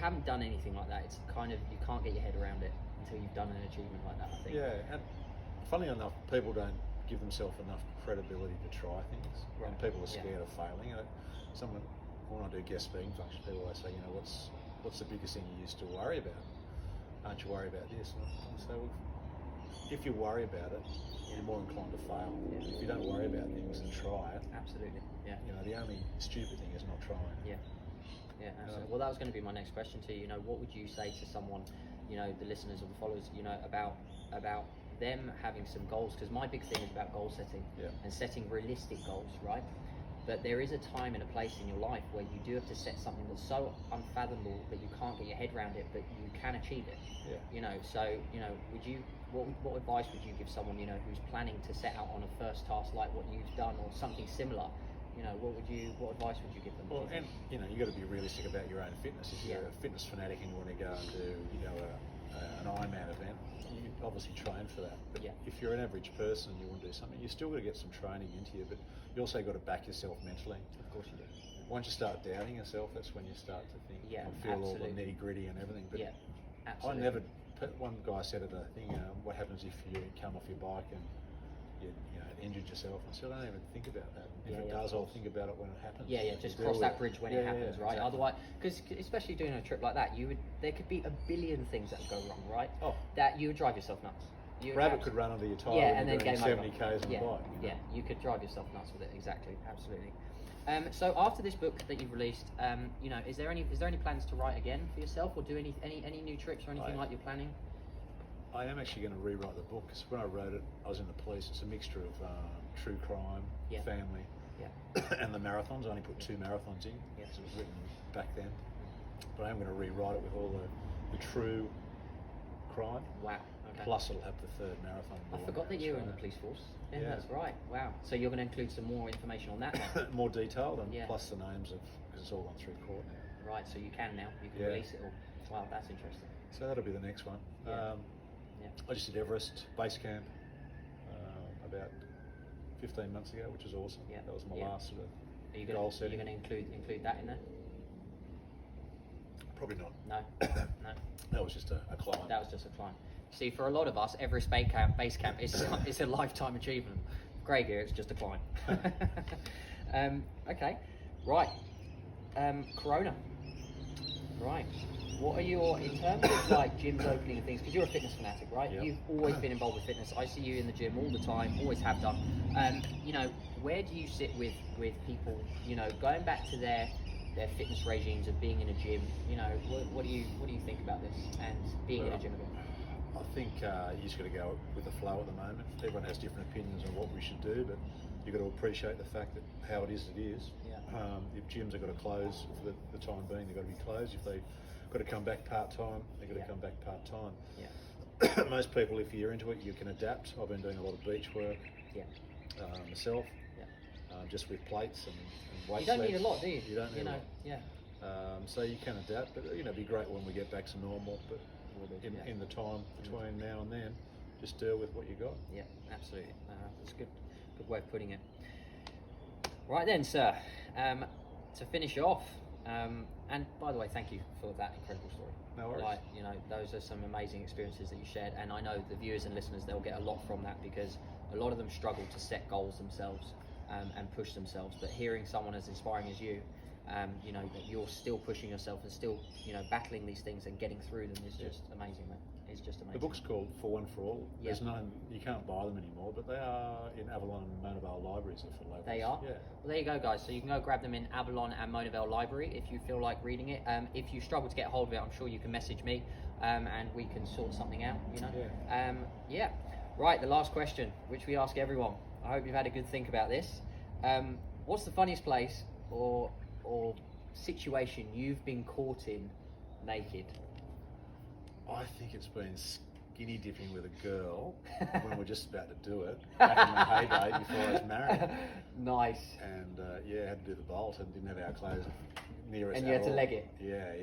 haven't done anything like that, it's kind of, you can't get your head around it until you've done an achievement like that, I think. Yeah, and funnily enough, people don't give themselves enough credibility to try things, Right. and people are scared of failing. When I do guest speaking functions, people always say, what's the biggest thing you used to worry about? Aren't you worried about this? And I say, well, if you worry about it, you're more inclined to fail. Yeah. If you don't worry about things and try it, Absolutely, yeah. the only stupid thing is not trying. Yeah, absolutely. Well, that was going to be my next question to you. What would you say to someone, the listeners or the followers, about them having some goals? Because my big thing is about goal setting and setting realistic goals, right? But there is a time and a place in your life where you do have to set something that's so unfathomable that you can't get your head around it, but you can achieve it. Yeah. So would you? What advice would you give someone who's planning to set out on a first task like what you've done or something similar? What advice would you give them? Well, and you got to be realistic about your own fitness. If you're a fitness fanatic and you want to go and do an Ironman event, you obviously train for that. But if you're an average person and you want to do something, you still got to get some training into you. But you also got to back yourself mentally. Of course you do. Once you start doubting yourself, that's when you start to think and feel all the nitty gritty and everything. But absolutely. I never. One guy said at a thing, what happens if you come off your bike and you injured yourself? I said, I don't even think about that. If it does, I'll think about it when it happens. Just cross that bridge when it happens, right? Exactly. Otherwise, because especially doing a trip like that, there could be a billion things that would go wrong, right? Oh, that you would drive yourself nuts. Rabbit could run under your tyre and then doing game 70 over. k's on a bike. Yeah, you could drive yourself nuts with it. Exactly, absolutely. So after this book that you've released, is there any plans to write again for yourself, or do any new trips or anything like you're planning? I am actually going to rewrite the book, because when I wrote it, I was in the police. It's a mixture of true crime, family, and the marathons. I only put 2 marathons in, because it was written back then. But I am going to rewrite it with all the true crime. Wow. Okay. Plus, it'll have the 3rd marathon. I forgot that you were in the police force. Yeah, that's right. Wow. So you're going to include some more information on that now? More detailed, and plus the names because it's all gone through court now. Right. So you can now. You can release it all. Wow, that's interesting. So that'll be the next one. I just did Everest base camp about 15 months ago, which was awesome. That was my last sort of goal setting. Are you going to include that in there? Probably not. No. No. That was just a climb. That was just a climb. See, for a lot of us, Everest base camp is a lifetime achievement. Craig here, it's just a climb. Okay, right. Corona. Right. What are your, in terms of like gyms opening and things, because you're a fitness fanatic, right? Yep. You've always been involved with fitness. I see you in the gym all the time, always have done. Where do you sit with people, going back to their fitness regimes of being in a gym? What do you think about this and being in a gym again? I think you just got to go with the flow at the moment. Everyone has different opinions on what we should do, but you've got to appreciate the fact that how it is, it is. If gyms have got to close for the time being, they've got to be closed. If they've got to come back part-time, they've got to come back part-time. Most people, if you're into it, you can adapt. I've been doing a lot of beach work myself, just with plates and weights. You don't need a lot, do you? You don't need a lot. So you can adapt, but it'd be great when we get back to normal. But in the time between now and then, just deal with what you got. Yeah, absolutely. That's a good way of putting it. Right then, sir. To finish off, and by the way, thank you for that incredible story. No worries. Those are some amazing experiences that you shared, and I know the viewers and listeners, they'll get a lot from that, because a lot of them struggle to set goals themselves and push themselves. But hearing someone as inspiring as you, that you're still pushing yourself and still, battling these things and getting through them is just amazing, man. It's just amazing. The book's called For One For All. There's none, you can't buy them anymore, but they are in Avalon and Mona Vale libraries for locals. They are? Yeah. Well, there you go, guys. So you can go grab them in Avalon and Mona Vale Library if you feel like reading it. If you struggle to get hold of it, I'm sure you can message me and we can sort something out, Right, the last question, which we ask everyone. I hope you've had a good think about this. What's the funniest place or situation you've been caught in naked? I think it's been skinny dipping with a girl when we're just about to do it, back in my heyday before I was married. Nice. And had to do the bolt and didn't have our clothes near us. And you had to leg it? Yeah.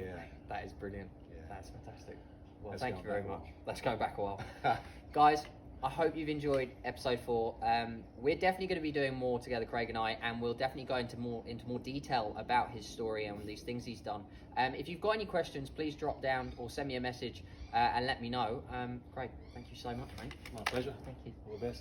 That is brilliant. Yeah. That's fantastic. Well, That's thank you very much. Well. Let's go back a while. Guys, I hope you've enjoyed episode 4. We're definitely going to be doing more together, Craig and I, and we'll definitely go into more detail about his story and these things he's done. If you've got any questions, please drop down or send me a message and let me know. Craig, thank you so much, mate. My pleasure. Thank you. All the best.